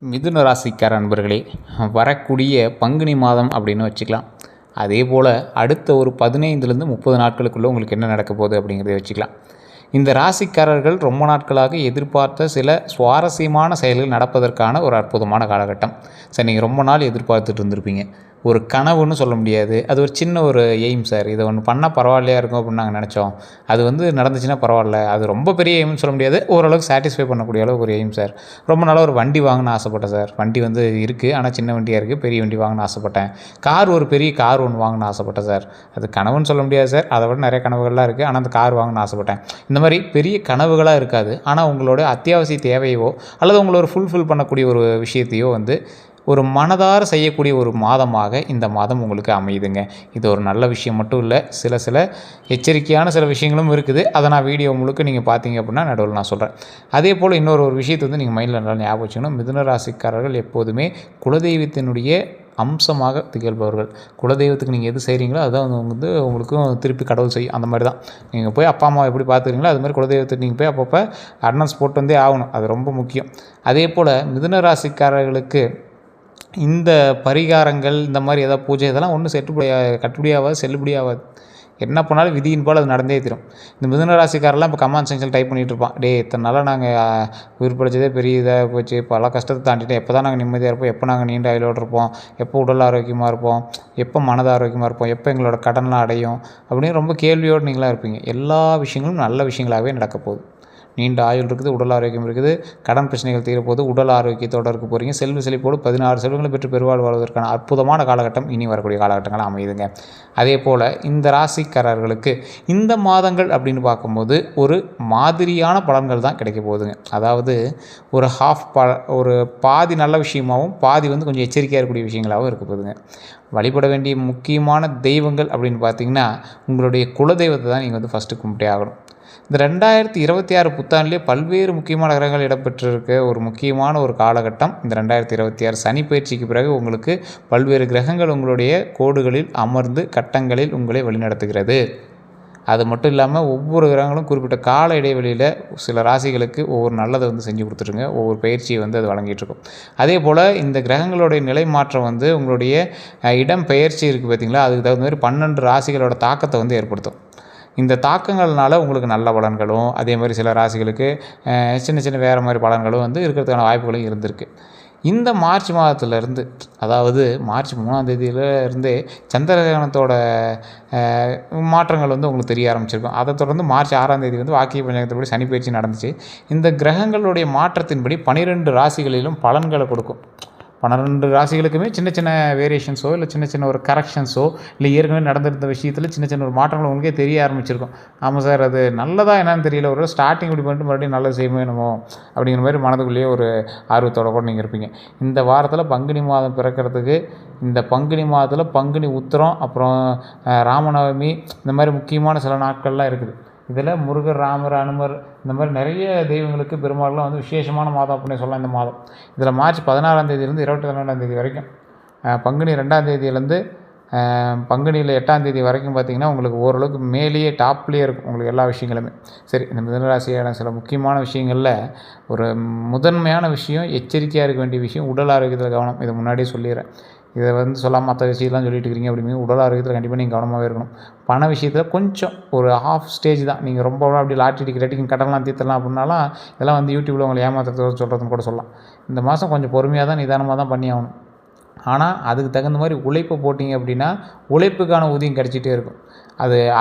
மிதுன ராசிக்கார அன்பர்களே, வரக்கூடிய பங்குனி மாதம் அப்படின்னு வச்சுக்கலாம். அதே போல் அடுத்த ஒரு 15லேருந்து 30 நாட்களுக்குள்ளே உங்களுக்கு என்ன நடக்க போகுது அப்படிங்கிறத வச்சுக்கலாம். இந்த ராசிக்காரர்கள் ரொம்ப நாட்களாக எதிர்பார்த்த சில சுவாரஸ்யமான செயல்கள் நடப்பதற்கான ஒரு அற்புதமான காலகட்டம். சார், நீங்கள் ரொம்ப நாள் எதிர்பார்த்துட்டு இருந்திருப்பீங்க. ஒரு கனவுன்னு சொல்ல முடியாது, அது ஒரு சின்ன ஒரு எய்ம். சார், இதை ஒன்று பண்ணால் பரவாயில்லையா இருக்கும் அப்படின்னு நாங்கள் நினச்சோம். அது நடந்துச்சுன்னா பரவாயில்ல. அது ரொம்ப பெரிய எய்ம்னு சொல்ல முடியாது, ஓரளவுக்கு சாட்டிஸ்ஃபை பண்ணக்கூடிய அளவுக்கு ஒரு எய்ம் சார். ரொம்ப நாளாக ஒரு வண்டி வாங்கணும்னு ஆசைப்பட்டேன் சார். வண்டி இருக்குது, ஆனால் சின்ன வண்டியாக இருக்குது. பெரிய வண்டி வாங்கணும்னு ஆசைப்பட்டேன். ஒரு பெரிய கார் ஒன்று வாங்கணும்னு ஆசைப்பட்டேன் சார். அது கனவுன்னு சொல்ல முடியாது சார், அதை விட நிறைய கனவுகள்லாம் இருக்குது. ஆனால் அந்த கார் வாங்கணும்னு ஆசைப்பட்டேன். இந்த மாதிரி பெரிய கனவுகளாக இருக்காது, ஆனால் உங்களோட அத்தியாவசிய தேவையோ அல்லது உங்களை ஒரு ஃபுல்ஃபில் பண்ணக்கூடிய ஒரு விஷயத்தையோ ஒரு மனதார செய்யக்கூடிய ஒரு மாதமாக இந்த மாதம் உங்களுக்கு அமையுதுங்க. இது ஒரு நல்ல விஷயம் மட்டும் இல்லை, சில எச்சரிக்கையான சில விஷயங்களும் இருக்குது. அதை நான் வீடியோ முழுக்க நீங்கள் பார்த்தீங்க அப்படின்னா நடுவில் நான் சொல்கிறேன். அதே போல் இன்னொரு விஷயத்தை நீங்கள் மைண்டில் நல்லா ஞாபகம் வச்சுக்கணும். மிதுன ராசிக்காரர்கள் எப்போதுமே குலதெய்வத்தினுடைய அம்சமாக திகழ்பவர்கள். குலதெய்வத்துக்கு நீங்கள் எது செய்கிறீங்களோ அதுதான் உங்களுக்கும் திருப்பி கடவுள் செய்யும். அந்த மாதிரி தான் நீங்கள் போய் அப்பா அம்மா எப்படி பார்த்துக்கிறீங்களோ அது மாதிரி குலதெய்வத்துக்கு நீங்கள் போய் அப்பப்போ அட்னன்ஸ் போட்டு ஆகணும். அது ரொம்ப முக்கியம். அதே போல் மிதுன ராசிக்காரர்களுக்கு இந்த பரிகாரங்கள், இந்த மாதிரி ஏதாவது பூஜை, இதெல்லாம் ஒன்றும் கட்டுப்படியாகாது, செல்லுபடியாகாது. என்ன பண்ணாலும் விதியின் போல் அது நடந்தே தரும். இந்த மிதுன ராசிக்காரெல்லாம் இப்போ கமெண்ட் செக்ஷன் டைப் பண்ணிகிட்டு இருப்பான். இத்தனை நாளாக நாங்கள் உயிர் பிடிச்சதே பெரிய இதாக போச்சு, பல கஷ்டத்தை தாண்டிட்டோம், எப்போ தான் நாங்கள் நிம்மதியாக இருப்போம், எப்போ நாங்கள் நீண்ட ஆயுளோடு இருப்போம், எப்போ உடல் ஆரோக்கியமாக இருப்போம், எப்போ மனது ஆரோக்கியமாக இருப்போம், எப்போ எங்களோட கடன்லாம் அடையும் அப்படின்னு ரொம்ப கேள்வியோடு நீங்களாக இருப்பீங்க. எல்லா விஷயங்களும் நல்ல விஷயங்களாகவே நடக்க போகுது. நீண்ட ஆயுள் இருக்குது, உடல் ஆரோக்கியம் இருக்குது, கடன் பிரச்சனைகள் தீரப்போது, உடல் ஆரோக்கியத்தோடு இருக்க போகிறீங்க. செல்வ செழிப்போடு 16 செல்வங்களை பெற்று பெருவாழ் வாழ்வதற்கான அற்புதமான காலகட்டம் இனி வரக்கூடிய காலகட்டங்கள் அமையுதுங்க. அதே போல் இந்த ராசிக்காரர்களுக்கு இந்த மாதங்கள் அப்படின்னு பார்க்கும்போது ஒரு மாதிரியான பலன்கள் தான் கிடைக்க போகுதுங்க. அதாவது ஒரு பாதி நல்ல விஷயமாகவும் பாதி கொஞ்சம் எச்சரிக்கையாக இருக்கக்கூடிய விஷயங்களாகவும் இருக்க போகுதுங்க. வழிபட வேண்டிய முக்கியமான தெய்வங்கள் அப்படின்னு பார்த்தீங்கன்னா உங்களுடைய குலதெய்வத்தை தான் நீங்கள் ஃபஸ்ட்டு கும்பிட்டே ஆகணும். இந்த 2026 புத்தாண்டிலே பல்வேறு முக்கியமான கிரகங்கள் இடம்பெற்றிருக்க ஒரு முக்கியமான ஒரு காலகட்டம் இந்த 2026 சனி பயிற்சிக்கு பிறகு உங்களுக்கு பல்வேறு கிரகங்கள் உங்களுடைய கோடுகளில் அமர்ந்து கட்டங்களில் உங்களை வழிநடத்துகிறது. அது மட்டும் இல்லாமல் ஒவ்வொரு கிரகங்களும் குறிப்பிட்ட கால இடைவெளியில் சில ராசிகளுக்கு ஒவ்வொரு நல்லதை செஞ்சு கொடுத்துருங்க. ஒவ்வொரு பயிற்சியை அது வழங்கிட்டுருக்கும். அதே போல் இந்த கிரகங்களுடைய நிலை மாற்றம் உங்களுடைய இடம் பெயர்ச்சி இருக்குது பார்த்திங்களா, அதுக்கு தகுந்த மாதிரி 12 ராசிகளோட தாக்கத்தை ஏற்படுத்தும். இந்த தாக்கங்கள்னால உங்களுக்கு நல்ல பலன்களும், அதே மாதிரி சில ராசிகளுக்கு சின்ன சின்ன வேறு மாதிரி பலன்களும் இருக்கிறதுக்கான வாய்ப்புகளும் இருந்திருக்கு. இந்த மார்ச் மாதத்துலேருந்து, அதாவது மார்ச் 3ஆம் தேதியிலேருந்தே சந்திரகிரகணத்தோட மாற்றங்கள் உங்களுக்கு தெரிய ஆரம்பிச்சிருக்கும். அதை தொடர்ந்து மார்ச் 6ஆம் தேதி வாக்கிய பஞ்சாங்கத்தின்படி சனி பயிற்சி நடந்துச்சு. இந்த கிரகங்களுடைய மாற்றத்தின்படி 12 ராசிகளிலும் பலன்களை கொடுக்கும். 12 ராசிகளுக்குமே சின்ன சின்ன வேரியேஷன்ஸோ இல்லை சின்ன சின்ன ஒரு கரெக்ஷன்ஸோ இல்லை ஏற்கனவே நடந்திருந்த விஷயத்தில் சின்ன சின்ன ஒரு மாற்றங்கள் உங்களுக்கே தெரிய ஆரம்பிச்சிருக்கும். ஆமாம் சார், அது நல்லதா என்னன்னு தெரியல, ஒரு ஸ்டார்டிங் இப்படி பண்ணிட்டு மறுபடியும் நல்லது செய்யணும் என்னமோ அப்படிங்கிற மாதிரி மனதுக்குள்ளேயே ஒரு ஆர்வத்தோடு கூட நீங்கள் இருப்பீங்க. இந்த வாரத்தில் பங்குனி மாதம் பிறக்கிறதுக்கு, இந்த பங்குனி மாதத்தில் பங்குனி உத்திரம், அப்புறம் ராமநவமி, இந்த மாதிரி முக்கியமான சில நாட்கள்லாம் இருக்குது. இதில் முருகர், ராமர், அனுமர், இந்த மாதிரி நிறைய தெய்வங்களுக்கு பெரும்பாலும் விசேஷமான மாதம் அப்படின்னு சொல்லலாம் இந்த மாதம். இதில் மார்ச் 16ஆம் தேதியிலேருந்து 22ஆம் தேதி வரைக்கும், பங்குனி 2ஆம் தேதியிலேருந்து பங்குனியில் 8ஆம் தேதி வரைக்கும் பார்த்திங்கன்னா உங்களுக்கு ஓரளவுக்கு மேலேயே டாப்லேயே இருக்கும் உங்களுக்கு எல்லா விஷயங்களுமே. சரி, இந்த மிதுனராசியான சில முக்கியமான விஷயங்களில் ஒரு முதன்மையான விஷயம், எச்சரிக்கையாக இருக்க வேண்டிய விஷயம் உடல் ஆரோக்கியத்தில் கவனம். இதை முன்னாடியே சொல்லிடுறேன். இதை சொல்லாமல் மற்ற விஷயம்லாம் சொல்லிட்டு இருக்கிறீங்க அப்படிங்கிறது உடல் ஆரோக்கியத்தில் கண்டிப்பாக நீங்கள் கவனமாகவே இருக்கணும். பண விஷயத்தில் கொஞ்சம் ஒரு ஹாஃப் ஸ்டேஜ் தான். நீங்கள் ரொம்ப அப்படி லாட்ரி டிக்கெட்டிங் கடன்லாம் தீர்த்தலாம் அப்படின்னாலாம் இதெல்லாம் யூடியூப்பில் உங்களை ஏமாத்துறது சொல்கிறதுன்னு கூட சொல்லலாம். இந்த மாதம் கொஞ்சம் பொறுமையாக தான், நிதானமாக தான் பண்ணி ஆகணும். ஆனால் அதுக்கு தகுந்த மாதிரி உழைப்பை போட்டிங்க அப்படின்னா உழைப்புக்கான ஊதியம் கிடைச்சிட்டே இருக்கும்.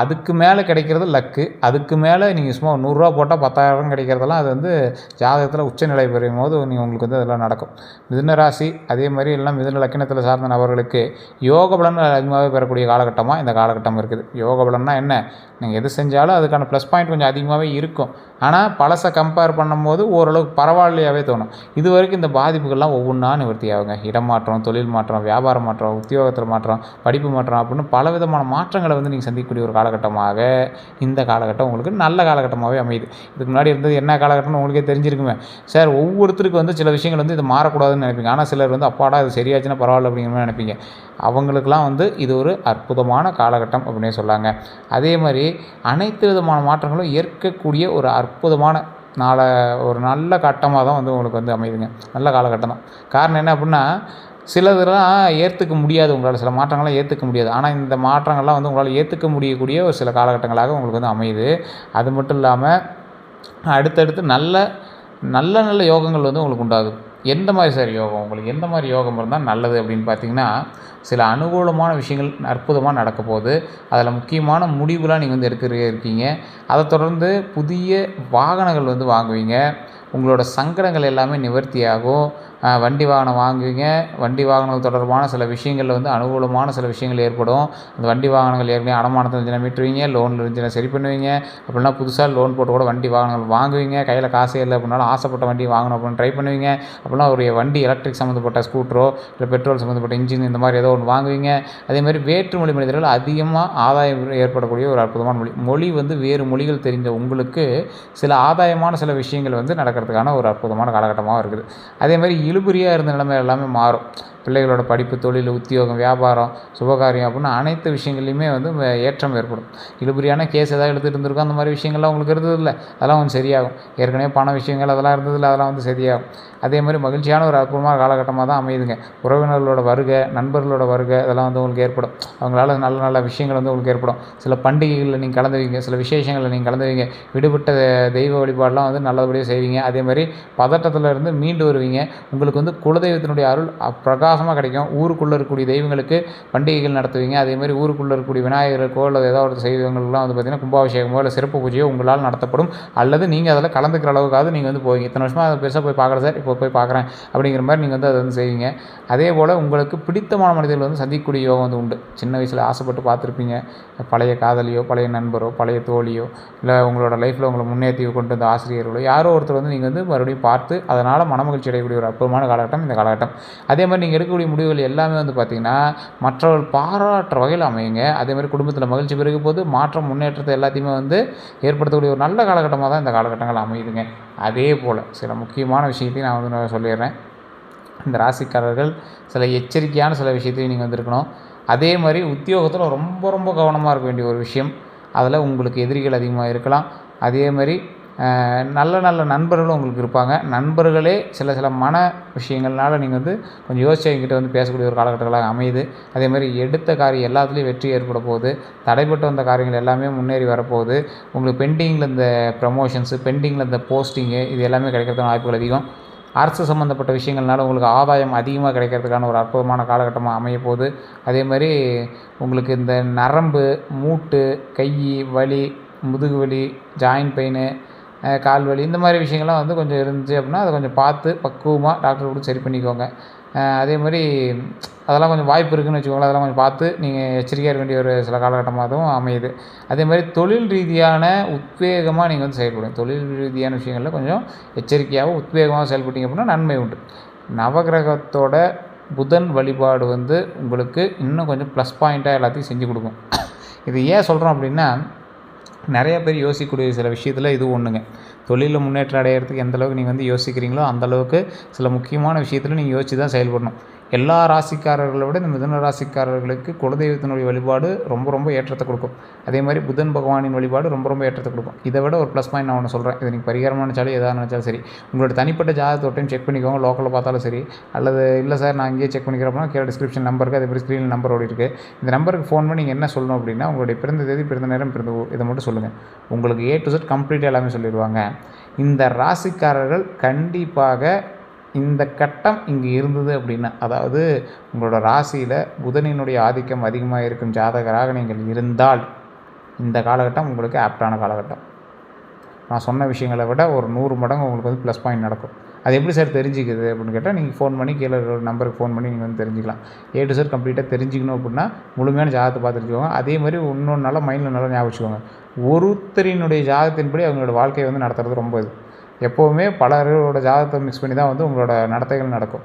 அதுக்கு மேலே கிடைக்கிறது லக்கு. அதுக்கு மேலே நீங்கள் சும்மா 100 ரூபா போட்டால் 10,000 கிடைக்கிறதெல்லாம் அது ஜாதகத்தில் உச்சநிலை பெறும் போது உங்களுக்கு அதெல்லாம் நடக்கும். மிதுன ராசி அதே மாதிரி எல்லாம் மிதுன லக்கினத்தில் சார்ந்த நபர்களுக்கு யோக பலன் அதிகமாகவே பெறக்கூடிய காலகட்டமாக இந்த காலகட்டம் இருக்குது. யோக பலன்னா என்ன, நீங்கள் எது செஞ்சாலும் அதுக்கான ப்ளஸ் பாயிண்ட் கொஞ்சம் அதிகமாகவே இருக்கும். ஆனால் பழசை கம்பேர் பண்ணும்போது ஓரளவுக்கு பரவாயில்லையாகவே தோணும். இது வரைக்கும் இந்த பாதிப்புகள்லாம் ஒவ்வொன்றா நிவர்த்தி ஆகுங்க. இடம் மாற்றம், தொழில் மாற்றம், வியாபாரம் மாற்றம், உத்தியோகத்தில் மாற்றம், படிப்பு மாற்றம் அப்படின்னு பலவிதமான மாற்றங்களை நீங்கள் சந்திக்கக்கூடிய ஒரு காலகட்டமாக இந்த காலகட்டம் உங்களுக்கு நல்ல காலகட்டமாகவே அமையுது. இதுக்கு முன்னாடி இருந்தது என்ன காலகட்டம்னு உங்களுக்கே தெரிஞ்சிருக்குமே. சார், ஒவ்வொருத்தருக்கு சில விஷயங்கள் இது மாறக்கூடாதுன்னு நினைப்பீங்க. ஆனால் சிலர் அப்பாடா இது சரியாச்சுன்னா பரவாயில்ல அப்படிங்கிற மாதிரி நினைப்பீங்க. அவங்களுக்கெல்லாம் இது ஒரு அற்புதமான காலகட்டம் அப்படின்னே சொல்லாங்க. அதே மாதிரி அனைத்து விதமான மாற்றங்களும் ஏற்கக்கூடிய ஒரு அற்புதமான ஒரு நல்ல கட்டமாக தான் வந்து உங்களுக்கு வந்து அமையுதுங்க. நல்ல காலகட்டம் தான். காரணம் என்ன அப்படின்னா, சிலதெல்லாம் ஏற்றுக்க முடியாது, உங்களால் சில மாற்றங்கள்லாம் ஏற்றுக்க முடியாது. ஆனால் இந்த மாற்றங்கள்லாம் வந்து உங்களால் ஏற்றுக்க முடியக்கூடிய ஒரு சில காலகட்டங்களாக உங்களுக்கு வந்து அமையுது. அது மட்டும் இல்லாமல் அடுத்தடுத்து நல்ல நல்ல நல்ல யோகங்கள் வந்து உங்களுக்கு உண்டாகுது. எந்த மாதிரி சார் யோகம்? உங்களுக்கு எந்த மாதிரி யோகம் இருந்தால் நல்லது அப்படின்னு பார்த்தீங்கன்னா, சில அனுகூலமான விஷயங்கள் அற்புதமாக நடக்க போகுது. அதில் முக்கியமான முடிவுலாம் நீங்கள் வந்து இருக்கீங்க. அதை தொடர்ந்து புதிய வாகனங்கள் வந்து வாங்குவீங்க. உங்களோட சங்கடங்கள் எல்லாமே நிவர்த்தியாகும். வண்டி வாகனம் வாங்குவீங்க. வண்டி வாகனங்கள் தொடர்பான சில விஷயங்களில் வந்து அனுகூலமான சில விஷயங்கள் ஏற்படும். அந்த வண்டி வாகனங்கள் ஏற்கனவே அடமானத்தில் இருந்துச்சுன்னா மீட்டுருவீங்க, லோனில் இருந்துச்சுன்னா சரி பண்ணுவீங்க. அப்படின்னா புதுசாக லோன் போட்டு கூட வண்டி வாகனங்கள் வாங்குவீங்க. கையில் காசே இல்லை அப்படின்னாலும் ஆசைப்பட்ட வண்டி வாங்கணும் அப்படின்னு ட்ரை பண்ணுவீங்க. அப்படின்னா ஒரு வண்டி எலக்ட்ரிக் சம்மந்தப்பட்ட ஸ்கூட்டரோ இல்லை பெட்ரோல் சம்மந்தப்பட்ட இன்ஜின் இந்த மாதிரி ஏதோ ஒன்று வாங்குவீங்க. அதேமாதிரி வேற்றுமொழி மனிதர்கள் அதிகமாக ஆதாயம் ஏற்படக்கூடிய ஒரு அற்புதமான மொழி வந்து வேறு மொழிகள் தெரிஞ்ச உங்களுக்கு சில ஆதாயமான சில விஷயங்கள் வந்து நடக்கிறதுக்கான ஒரு அற்புதமான காலகட்டமாக இருக்குது. அதேமாதிரி இழுபறியாக இருந்த நிலைமை எல்லாமே மாறும். பிள்ளைகளோட படிப்பு, தொழில், உத்தியோகம், வியாபாரம், சுபகாரியம் அப்படின்னு அனைத்து விஷயங்கள்லையுமே வந்து ஏற்றம் ஏற்படும். இழுபறியான கேஸ் ஏதாவது எடுத்துகிட்டு இருந்திருக்கும், அந்த மாதிரி விஷயங்கள்லாம் உங்களுக்கு இருந்ததில்லை, அதெல்லாம் கொஞ்சம் சரியாகும். ஏற்கனவே பண விஷயங்கள் அதெல்லாம் இருந்ததில்லை, அதெல்லாம் வந்து சரியாகும். அதே மாதிரி மகிழ்ச்சியான ஒரு அற்புதமான காலகட்டமாக தான் அமையுதுங்க. உறவினர்களோட வருகை, நண்பர்களோட வருகை இதெல்லாம் வந்து உங்களுக்கு ஏற்படும். அவங்களால நல்ல நல்ல விஷயங்கள் வந்து உங்களுக்கு ஏற்படும். சில பண்டிகைகளில் நீங்கள் கலந்துவீங்க, சில விசேஷங்களில் நீங்கள் கலந்துவீங்க. விடுபட்ட தெய்வ வழிபாடெலாம் வந்து நல்லபடியாக செய்வீங்க. அதே மாதிரி பதட்டத்தில் இருந்து மீண்டு வருவீங்க. உங்களுக்கு வந்து குலதெய்வத்தினுடைய அருள் பிரகாசமாக கிடைக்கும். ஊருக்குள்ளே இருக்கக்கூடிய தெய்வங்களுக்கு பண்டிகைகள் நடத்துவீங்க. அதேமாதிரி ஊருக்குள்ளே இருக்கக்கூடிய விநாயகருக்கோ இல்லை ஏதாவது ஒரு செய்வங்கள்லாம் வந்து பார்த்திங்கன்னா கும்பாபிஷேகமோ இல்லை சிறப்பு பூஜையோ உங்களால் நடத்தப்படும். அல்லது நீங்கள் அதில் கலந்துக்கிற அளவுக்காவது நீங்கள் வந்து போவீங்க. இத்தனை வருஷமாக அதை பெருசாக போய் பார்க்கல சார், இப்போ போய் பார்க்குறேன் அப்படிங்கிற மாதிரி நீங்கள் வந்து அதை வந்து செய்வீங்க. அதே போல் உங்களுக்கு பிடித்தமான மனிதர்கள் வந்து சந்திக்கக்கூடிய யோகம் வந்து உண்டு. சின்ன வயசில் ஆசைப்பட்டு பார்த்துருப்பீங்க. பழைய காதலியோ, பழைய நண்பரோ, பழைய தோழியோ, இல்லை உங்களோட லைஃப்பில் உங்களை முன்னேற்றி கொண்டு வந்த ஆசிரியர்களோ யாரோ ஒருத்தர் வந்து நீங்கள் வந்து மறுபடியும் பார்த்து அதனால் மனமகிழ்ச்சி அடையக்கூடிய ஒரு அற்புதமான காலகட்டம் இந்த காலகட்டம். அதே மாதிரி நீங்கள் எடுக்கக்கூடிய முடிவுகள் எல்லாமே வந்து பார்த்திங்கன்னா மற்றவர்கள் பாராட்டுற வகையில் அமையுங்க. அதேமாதிரி குடும்பத்தில் மகிழ்ச்சி பெருகும் போது மாற்றம், முன்னேற்றத்தை எல்லாத்தையுமே வந்து ஏற்படுத்தக்கூடிய ஒரு நல்ல காலகட்டமாக தான் இந்த காலகட்டங்கள் அமையுதுங்க. அதே போல் சில முக்கியமான விஷயத்தையும் நான் வந்து சொல்லிடுறேன். இந்த ராசிக்காரர்கள் சில எச்சரிக்கையான சில விஷயத்தையும் நீங்கள் வந்துருக்கணும். அதே மாதிரி உத்தியோகத்தில் ரொம்ப ரொம்ப கவனமாக இருக்க வேண்டிய ஒரு விஷயம். அதில் உங்களுக்கு எதிரிகள் அதிகமாக இருக்கலாம். அதே மாதிரி நல்ல நல்ல நண்பர்களும் உங்களுக்கு இருப்பாங்க. நண்பர்களே சில சில மன விஷயங்கள்னால நீங்கள் வந்து கொஞ்சம் யோசிச்சு என்கிட்ட வந்து பேசக்கூடிய ஒரு காலகட்டங்களாக அமையுது. அதே மாதிரி எடுத்த காரியம் எல்லாத்துலேயும் வெற்றி ஏற்பட போகுது. தடைப்பட்டு வந்த காரியங்கள் எல்லாமே முன்னேறி வரப்போகுது. உங்களுக்கு பெண்டிங்கில் இந்த ப்ரமோஷன்ஸு, பெண்டிங்கில் இந்த போஸ்டிங்கு இது எல்லாமே கிடைக்கிறதுக்கான வாய்ப்புகள் அதிகம். அரசு சம்மந்தப்பட்ட விஷயங்கள்னால உங்களுக்கு ஆதாயம் அதிகமாக கிடைக்கிறதுக்கான ஒரு அற்புதமான காலகட்டமாக அமைய போகுது. அதே மாதிரி உங்களுக்கு இந்த நரம்பு, மூட்டு, கை வலி, முதுகு வலி, ஜாயின்ட் பெயின், கால் வலி இந்த மாதிரி விஷயங்கள்லாம் வந்து கொஞ்சம் இருந்துச்சு அப்படின்னா அதை கொஞ்சம் பார்த்து பக்குவமாக டாக்டர் கூட சரி பண்ணிக்கோங்க. அதே மாதிரி அதெல்லாம் கொஞ்சம் வாய்ப்பு இருக்குதுன்னு வச்சுக்கோங்களேன். அதெல்லாம் கொஞ்சம் பார்த்து நீங்கள் எச்சரிக்கையாக இருக்க வேண்டிய ஒரு சில காலகட்டமாகவும் அமையுது. அதே மாதிரி தொழில் ரீதியான உத்வேகமாக நீங்கள் வந்து செயல்படுங்க. தொழில் ரீதியான விஷயங்களில் கொஞ்சம் எச்சரிக்கையாகவும் உத்வேகமாக செயல்பட்டீங்க அப்படின்னா நன்மை உண்டு. நவகிரகத்தோட புதன் வழிபாடு வந்து உங்களுக்கு இன்னும் கொஞ்சம் ப்ளஸ் பாயிண்ட்டாக எல்லாத்தையும் செஞ்சு கொடுக்கும். இது ஏன் சொல்கிறோம் அப்படின்னா, நிறைய பேர் யோசிக்கக்கூடிய சில விஷயத்தில் இது ஒன்றுங்க. தொழிலில் முன்னேற்றம் அடையிறதுக்கு எந்தளவுக்கு நீங்கள் வந்து யோசிக்கிறீங்களோ அந்தளவுக்கு சில முக்கியமான விஷயத்தில் நீங்கள் யோசித்து தான் செயல்படணும். எல்லா ராசிக்காரர்களை விட இந்த மிதுன ராசிக்காரர்களுக்கு குலதெய்வத்தினுடைய வழிபாடு ரொம்ப ரொம்ப ஏற்றத்தை கொடுக்கும். அதே மாதிரி புதன் பகவானின் வழிபாடு ரொம்ப ரொம்ப ஏற்றத்தை கொடுக்கும். இதை விட ஒரு ப்ளஸ் பாயிண்ட் நான் ஒன்று சொல்கிறேன். இது நீங்கள் பரிகாரமாக நினச்சாலும் எதாக நினச்சாலும் சரி, உங்களோட தனிப்பட்ட ஜாதகத்தை ஒரு டைம் செக் பண்ணிக்கோங்க. லோக்கலில் பார்த்தாலும் சரி, அல்லது இல்லை சார் நான் இங்கேயே செக் பண்ணிக்கிறப்பனா கீழே டிஸ்கிரிப்ஷன் நம்பருக்கு, அதே மாதிரி ஸ்க்ரீனில் நம்பர் ஓடி இருக்குது. இந்த நம்பருக்கு ஃபோன் பண்ணி நீங்கள் என்ன சொல்லணும் அப்படின்னா, உங்களுடைய பிறந்த தேதி, பிறந்த நேரம், பிறந்த ஊர் இதை மட்டும் சொல்லுங்கள். உங்களுக்கு A to Z கம்ப்ளீட்டாக எல்லாமே சொல்லிடுவாங்க. இந்த ராசிக்காரர்கள் கண்டிப்பாக இந்த கட்டம் இங்கே இருந்தது அப்படின்னா, அதாவது உங்களோட ராசியில் புதனினுடைய ஆதிக்கம் அதிகமாக இருக்கும் ஜாதகராக நீங்கள் இருந்தால் இந்த காலகட்டம் உங்களுக்கு ஆப்டான காலகட்டம். நான் சொன்ன விஷயங்களை விட ஒரு 100 மடங்கு உங்களுக்கு வந்து ப்ளஸ் பாயிண்ட் நடக்கும். அது எப்படி சார் தெரிஞ்சிக்குது அப்படின்னு கேட்டால், நீங்கள் ஃபோன் பண்ணி கீழே ஒரு நம்பருக்கு ஃபோன் பண்ணி நீங்கள் வந்து தெரிஞ்சிக்கலாம். A to Z கம்ப்ளீட்டாக தெரிஞ்சிக்கணும் அப்படின்னா முழுமையான ஜாதகத்தை பார்த்துருக்கோங்க. அதே மாதிரி இன்னொன்று நல்லா மைண்டில் நல்லா ஞாபகம் வச்சுக்கோங்க. ஒருத்தரினுடைய ஜாதகத்தின்படி அவங்களோட வாழ்க்கையை வந்து நடத்துறது ரொம்ப இது. எப்போவுமே பலரோட ஜாதகத்தை மிக்ஸ் பண்ணி தான் வந்து உங்களோட நடத்தைகள் நடக்கும்.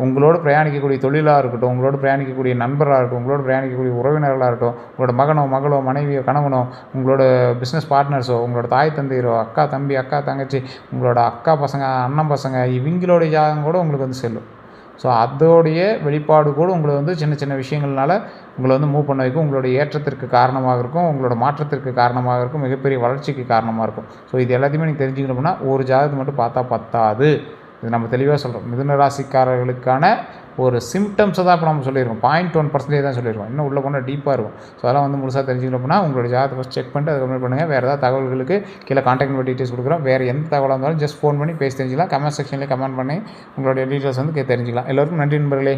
உங்களோடு பிரயாணிக்கக்கூடிய தொழிலாக இருக்கட்டும், உங்களோடு பிரயாணிக்கக்கூடிய நண்பராக இருக்கட்டும், உங்களோடு பிரயாணிக்கக்கூடிய உறவினர்களாக இருக்கட்டும், உங்களோட மகனோ, மகளோ, மனைவியோ, கணவனோ, உங்களோட பிஸ்னஸ் பார்ட்னர்ஸோ, உங்களோட தாய் தந்தையரோ, அக்கா தம்பி, அக்கா தங்கச்சி, உங்களோட அக்கா பசங்க, அண்ணன் பசங்க, இவங்களோட ஜாதகம் கூட உங்களுக்கு வந்து செல்லும். ஸோ அதோடைய வெளிப்பாடு கூட உங்களை வந்து சின்ன சின்ன விஷயங்கள்னால உங்களை வந்து மூவ் பண்ண வைக்கும், உங்களுடைய ஏற்றத்திற்கு காரணமாக இருக்கும், உங்களோட மாற்றத்திற்கு காரணமாக இருக்கும், மிகப்பெரிய வளர்ச்சிக்கு காரணமாக இருக்கும். ஸோ இது எல்லாத்தையுமே நீங்கள் தெரிஞ்சுக்கணும் அப்படின்னா ஒரு ஜாதகத்தை மட்டும் பார்த்தா பத்தாது. இது நம்ம தெளிவாக சொல்கிறோம். மிதுன ராசிக்காரர்களுக்கான ஒரு சிம்டம்ஸை தான் இப்போ நம்ம சொல்லியிருக்கோம். 0.1% தான் சொல்லியிருக்கோம். இன்னும் உள்ளே போனால் டீப்பாக இருக்கும். ஸோ அதெல்லாம் வந்து முழுசாக தெரிஞ்சுக்கணும் அப்படின்னா உங்களோட ஜாதகத்தை ஃபஸ்ட் செக் பண்ணிட்டு அதுக்கப்புறம் பண்ணுங்கள். வேறு ஏதாவது தகவல்களுக்கு கீழே கான்டாக்ட் நம்பர் டீட்டெயில்ஸ் கொடுக்குறோம். வேறு எந்த தகவலாக இருந்தாலும் ஜஸ்ட் ஃபோன் பண்ணி பேசி தெரிஞ்சுக்கலாம். கமெண்ட் செக்ஷனில் கமெண்ட் பண்ணி உங்களுடைய டீட்டெயில்ஸ் வந்து தெரிஞ்சுக்கலாம். எல்லோருக்கும் நன்றி நண்பர்களே.